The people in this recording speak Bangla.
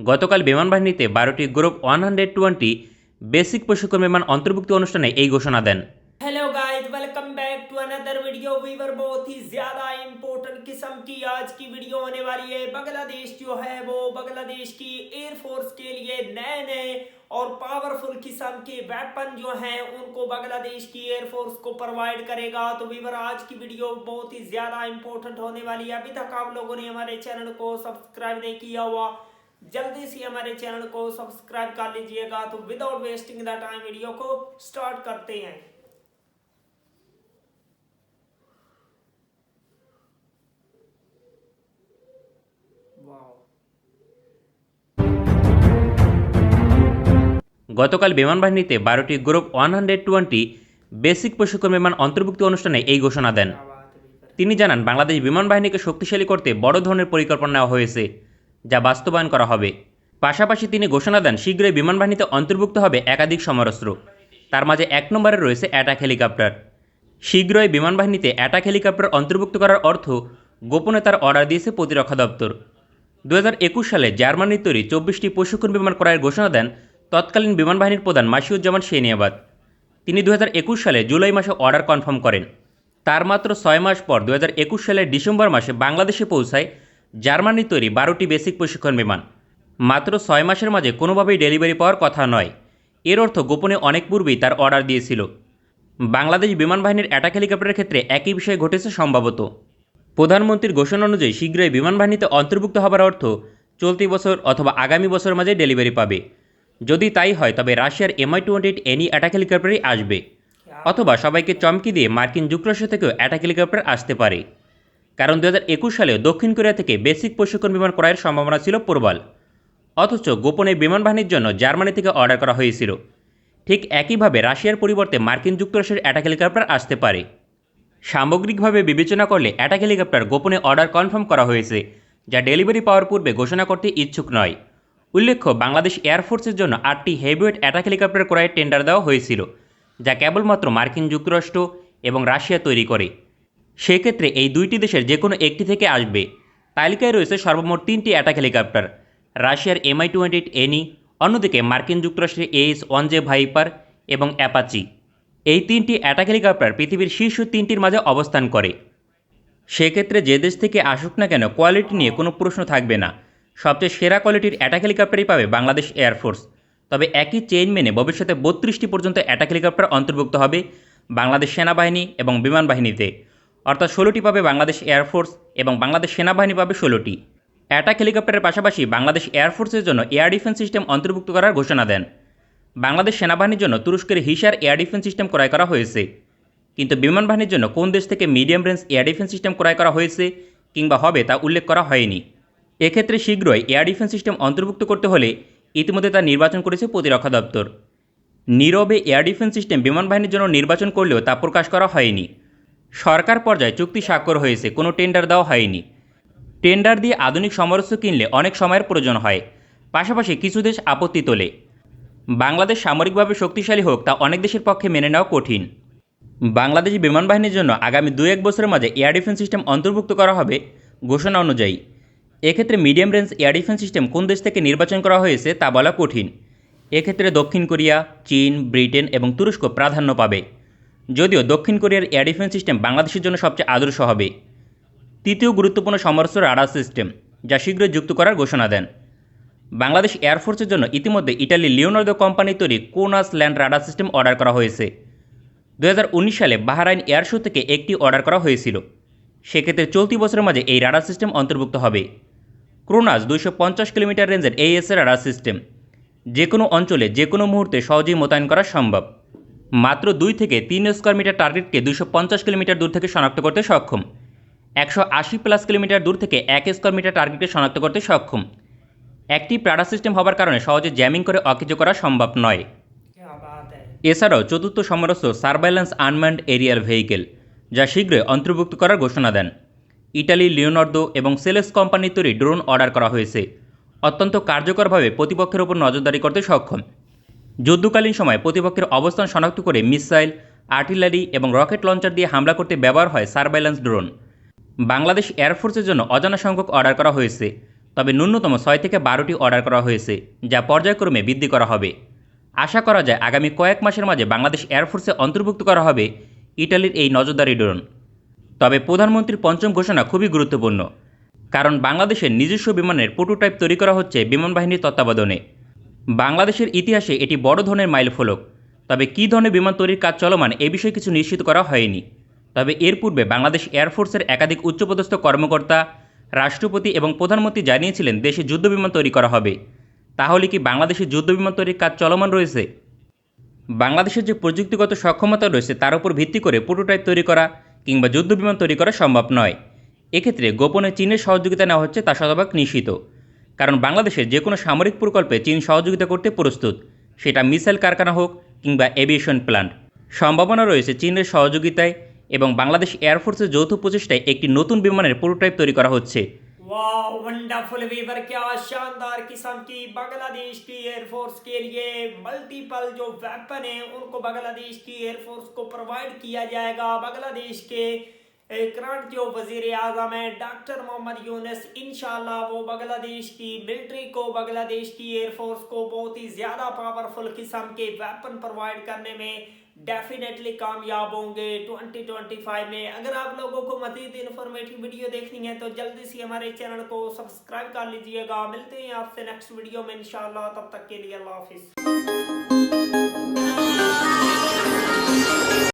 গতকাল বিমান বাহিনীতে 12টি গ্রুপ 120 বেসিক প্রশিক্ষণ বিমান অন্তর্ভুক্তি অনুষ্ঠানে এই ঘোষণা দেন। Hello guys, welcome back to another video. Viewer बहुत ही ज्यादा इंपॉर्टेंट किस्म की आज की वीडियो होने वाली है। बांग्लादेश जो है वो बांग्लादेश की एयरफोर्स के लिए नए नए और पावरफुल किस्म के वेपन जो हैं उनको बांग्लादेश की एयरफोर्स को प्रोवाइड करेगा। तो वीवर आज की वीडियो बहुत ही ज्यादा इंपॉर्टेंट होने वाली है। अभी तक आप लोगों ने हमारे चैनल को सब्सक्राइब नहीं किया हुआ, जल्दी से हमारे चैनल को सब्सक्राइब कर लीजिएगा। तो without wasting the time video को स्टार्ट करते हैं। গতকাল বিমান বাহিনীতে 12টি গ্রুপ 120 বেসিক প্রশিক্ষণ বিমান অন্তর্ভুক্তি অনুষ্ঠানে এই ঘোষণা দেন। তিনি জানান, বাংলাদেশ বিমান বাহিনীকে শক্তিশালী করতে বড় ধরনের পরিকল্পনা নেওয়া হয়েছে, যা বাস্তবায়ন করা হবে। পাশাপাশি তিনি ঘোষণা দেন, শীঘ্রই বিমান বাহিনীতে অন্তর্ভুক্ত হবে একাধিক সমরাস্ত্র। তার মাঝে 1 নম্বরে রয়েছে অ্যাটাক হেলিকপ্টার। শীঘ্রই বিমান বাহিনীতে অ্যাটাক হেলিকপ্টার অন্তর্ভুক্ত করার অর্থ গোপনে তার অর্ডার দিয়েছে প্রতিরক্ষা দপ্তর। 2021 সালে জার্মানির তৈরি 24টি প্রশিক্ষণ বিমান ক্রয়ের ঘোষণা দেন তৎকালীন বিমান বাহিনীর প্রধান মাসিউজ্জামান সেনিয়াবাত। তিনি 2021 সালে জুলাই মাসে অর্ডার কনফার্ম করেন। তার মাত্র 6 মাস পর 2021 সালের ডিসেম্বর মাসে বাংলাদেশে পৌঁছায় জার্মানির তৈরি 12টি বেসিক প্রশিক্ষণ বিমান। মাত্র 6 মাসের মাঝে কোনোভাবেই ডেলিভারি পাওয়ার কথা নয়। এর অর্থ গোপনে অনেক পূর্বেই তার অর্ডার দিয়েছিল। বাংলাদেশ বিমান বাহিনীর অ্যাটাক হেলিকপ্টারের ক্ষেত্রে একই বিষয় ঘটেছে সম্ভবত। প্রধানমন্ত্রীর ঘোষণা অনুযায়ী শীঘ্রই বিমান বাহিনীতে অন্তর্ভুক্ত হবার অর্থ চলতি বছর অথবা আগামী বছরের মাঝে ডেলিভারি পাবে। যদি তাই হয় তবে রাশিয়ার Mi-28 এনি অ্যাটাক হেলিকপ্টারই আসবে, অথবা সবাইকে চমকি দিয়ে মার্কিন যুক্তরাষ্ট্র থেকেও অ্যাটাক হেলিকপ্টার আসতে পারে। কারণ 2021 সালেও দক্ষিণ কোরিয়া থেকে বেসিক প্রশিক্ষণ বিমান ক্রয়ের সম্ভাবনা ছিল প্রবল, অথচ গোপনে বিমান বাহিনীর জন্য জার্মানি থেকে অর্ডার করা হয়েছিল। ঠিক একইভাবে রাশিয়ার পরিবর্তে মার্কিন যুক্তরাষ্ট্রের অ্যাটাক হেলিকপ্টার আসতে পারে। সামগ্রিকভাবে বিবেচনা করলে অ্যাটাক হেলিকপ্টার গোপনে অর্ডার কনফার্ম করা হয়েছে, যা ডেলিভারি পাওয়ার পূর্বে ঘোষণা করতে ইচ্ছুক নয়। উল্লেখ্য, বাংলাদেশ এয়ারফোর্সের জন্য 8টি হেভিওয়েট অ্যাটাক হেলিকপ্টার ক্রয়ের টেন্ডার দেওয়া হয়েছিল, যা কেবলমাত্র মার্কিন যুক্তরাষ্ট্র এবং রাশিয়া তৈরি করে। সেক্ষেত্রে এই দুইটি দেশের যে কোনো একটি থেকে আসবে। তালিকায় রয়েছে সর্বমোট 3টি অ্যাটাক হেলিকপ্টার, রাশিয়ার Mi-28 এনি, অন্যদিকে মার্কিন যুক্তরাষ্ট্রের AH-1J ভাইপার এবং অ্যাপাচি। এই 3টি অ্যাটাক হেলিকপ্টার পৃথিবীর শীর্ষ 3টির মাঝে অবস্থান করে। সেক্ষেত্রে যে দেশ থেকে আসুক না কেন, কোয়ালিটি নিয়ে কোনো প্রশ্ন থাকবে না। সবচেয়ে সেরা কোয়ালিটির অ্যাটাক হেলিকপ্টারই পাবে বাংলাদেশ এয়ারফোর্স। তবে একই চেইন মেনে ভবিষ্যতে 32টি পর্যন্ত অ্যাটাক হেলিকপ্টার অন্তর্ভুক্ত হবে বাংলাদেশ সেনাবাহিনী এবং বিমান বাহিনীতে, অর্থাৎ 16টি পাবে বাংলাদেশ এয়ারফোর্স এবং বাংলাদেশ সেনাবাহিনী পাবে 16টি। অ্যাটাক হেলিকপ্টারের পাশাপাশি বাংলাদেশ এয়ারফোর্সের জন্য এয়ার ডিফেন্স সিস্টেম অন্তর্ভুক্ত করার ঘোষণা দেন। বাংলাদেশ সেনাবাহিনীর জন্য তুরস্কের হিসার এয়ার ডিফেন্স সিস্টেম ক্রয় করা হয়েছে, কিন্তু বিমান বাহিনীর জন্য কোন দেশ থেকে medium range air defence system ক্রয় করা হয়েছে কিংবা হবে তা উল্লেখ করা হয়নি। এক্ষেত্রে শীঘ্রই এয়ার ডিফেন্স সিস্টেম অন্তর্ভুক্ত করতে হলে ইতিমধ্যে তা নির্বাচন করেছে প্রতিরক্ষা দপ্তর। নীরবে এয়ার ডিফেন্স সিস্টেম বিমান বাহিনীর জন্য নির্বাচন করলেও তা প্রকাশ করা হয়নি। সরকার পর্যায়ে চুক্তি স্বাক্ষর হয়েছে, কোনো টেন্ডার দেওয়া হয়নি। টেন্ডার দিয়ে আধুনিক সমরাস্ত্র কিনলে অনেক সময়ের প্রয়োজন হয়। পাশাপাশি কিছু দেশ আপত্তি তোলে। বাংলাদেশ সামরিকভাবে শক্তিশালী হোক তা অনেক দেশের পক্ষে মেনে নেওয়া কঠিন। বাংলাদেশ বিমান বাহিনীর জন্য আগামী 2-1 বছরের মাঝে এয়ার ডিফেন্স সিস্টেম অন্তর্ভুক্ত করা হবে ঘোষণা অনুযায়ী। এক্ষেত্রে medium range air defence system কোন দেশ থেকে নির্বাচন করা হয়েছে তা বলা কঠিন। এক্ষেত্রে দক্ষিণ কোরিয়া, চীন, ব্রিটেন এবং তুরস্ক প্রাধান্য পাবে, যদিও দক্ষিণ কোরিয়ার এয়ার ডিফেন্স সিস্টেম বাংলাদেশের জন্য সবচেয়ে আদর্শ হবে। তৃতীয় গুরুত্বপূর্ণ সমরাস্ত্র রাডার সিস্টেম, যা শীঘ্রই যুক্ত করার ঘোষণা দেন। বাংলাদেশ এয়ারফোর্সের জন্য ইতিমধ্যে ইটালির লিওনার্দো কোম্পানির তৈরি কোনাস ল্যান্ড রাডার সিস্টেম অর্ডার করা হয়েছে। 2019 সালে বাহরাইন এয়ার শো থেকে একটি অর্ডার করা হয়েছিল। সেক্ষেত্রে চলতি বছরের মাঝে এই রাডার সিস্টেম অন্তর্ভুক্ত হবে। ক্রোনাস 250 কিলোমিটার রেঞ্জের AES রাডার সিস্টেম, যে কোনো অঞ্চলে যে কোনো মুহূর্তে সহজেই মোতায়েন করা সম্ভব। মাত্র 2 থেকে 3 স্কোয়ার মিটার টার্গেটকে 250 কিলোমিটার দূর থেকে শনাক্ত করতে সক্ষম। 180+ কিলোমিটার দূর থেকে 1 স্কোয়ার মিটার টার্গেটকে শনাক্ত করতে সক্ষম। একটি রাডার সিস্টেম হবার কারণে সহজে জ্যামিং করে অকেজো করা সম্ভব নয়। এছাড়াও চতুর্থ সমরাস্ত্র সার্ভাইলেন্স আনম্যান্ড এরিয়াল ভেহিকেল, যা শীঘ্রই অন্তর্ভুক্ত করার ঘোষণা দেন। ইটালির লিওনার্দো এবং সেলেস কোম্পানির তৈরি ড্রোন অর্ডার করা হয়েছে, অত্যন্ত কার্যকরভাবে প্রতিপক্ষের ওপর নজরদারি করতে সক্ষম। যুদ্ধকালীন সময় প্রতিপক্ষের অবস্থান শনাক্ত করে মিসাইল, আর্টিলারি এবং রকেট লঞ্চার দিয়ে হামলা করতে ব্যবহার হয় সার্ভাইলেন্স ড্রোন। বাংলাদেশ এয়ারফোর্সের জন্য অজানা সংখ্যক অর্ডার করা হয়েছে, তবে ন্যূনতম 6 থেকে 12টি অর্ডার করা হয়েছে, যা পর্যায়ক্রমে বৃদ্ধি করা হবে। আশা করা যায় আগামী কয়েক মাসের মাঝে বাংলাদেশ এয়ারফোর্সে অন্তর্ভুক্ত করা হবে ইটালির এই নজরদারি ড্রোন। তবে প্রধানমন্ত্রীর পঞ্চম ঘোষণা খুবই গুরুত্বপূর্ণ, কারণ বাংলাদেশের নিজস্ব বিমানের প্রোটোটাইপ তৈরি করা হচ্ছে বিমান বাহিনীর তত্ত্বাবধানে। বাংলাদেশের ইতিহাসে এটি বড় ধরনের মাইলফলক। তবে কী ধরনের বিমান তৈরির কাজ চলমান এ বিষয়ে কিছু নিশ্চিত করা হয়নি। তবে এর পূর্বে বাংলাদেশ এয়ারফোর্সের একাধিক উচ্চপদস্থ কর্মকর্তা, রাষ্ট্রপতি এবং প্রধানমন্ত্রী জানিয়েছিলেন দেশে যুদ্ধবিমান তৈরি করা হবে। তাহলে কি বাংলাদেশে যুদ্ধবিমান তৈরির কাজ চলমান রয়েছে? বাংলাদেশের যে প্রযুক্তিগত সক্ষমতা রয়েছে তার উপর ভিত্তি করে প্রোটোটাইপ তৈরি করা কিংবা যুদ্ধবিমান তৈরি করা সম্ভব নয়। এক্ষেত্রে গোপনে চীনের সহযোগিতা নেওয়া হচ্ছে তা শতভাগ নিশ্চিত, কারণ বাংলাদেশের যে কোনো সামরিক প্রকল্পে চীন সহযোগিতা করতে প্রস্তুত, সেটা মিসাইল কারখানা হোক কিংবা এভিয়েশন প্ল্যান্ট। সম্ভাবনা রয়েছে চীনের সহযোগিতায় এবং বাংলাদেশ এয়ারফোর্সের যৌথ প্রচেষ্টায় একটি নতুন বিমানের প্রোটোটাইপ তৈরি করা হচ্ছে। वाह वंडरफुल वीवर, क्या शानदार किस्म की बांग्लादेश की एयरफोर्स के लिए मल्टीपल जो वेपन है उनको बांग्लादेश की एयरफोर्स को प्रोवाइड किया जाएगा। बांग्लादेश के करंट जो वजीर आजम है डॉक्टर मोहम्मद यूनुस, इंशाल्लाह वो बांग्लादेश की मिलिट्री को, बांग्लादेश की एयरफोर्स को बहुत ही ज़्यादा पावरफुल किस्म के वेपन प्रोवाइड करने में डेफिनेटली कामयाब होंगे 2025 में। अगर आप लोगों को मज़ीद इन्फॉर्मेटिव वीडियो देखनी है तो जल्दी से हमारे चैनल को सब्सक्राइब कर लीजिएगा। मिलते हैं आपसे नेक्स्ट वीडियो में इंशाल्लाह, तब तक के लिए अल्लाह हाफिज़।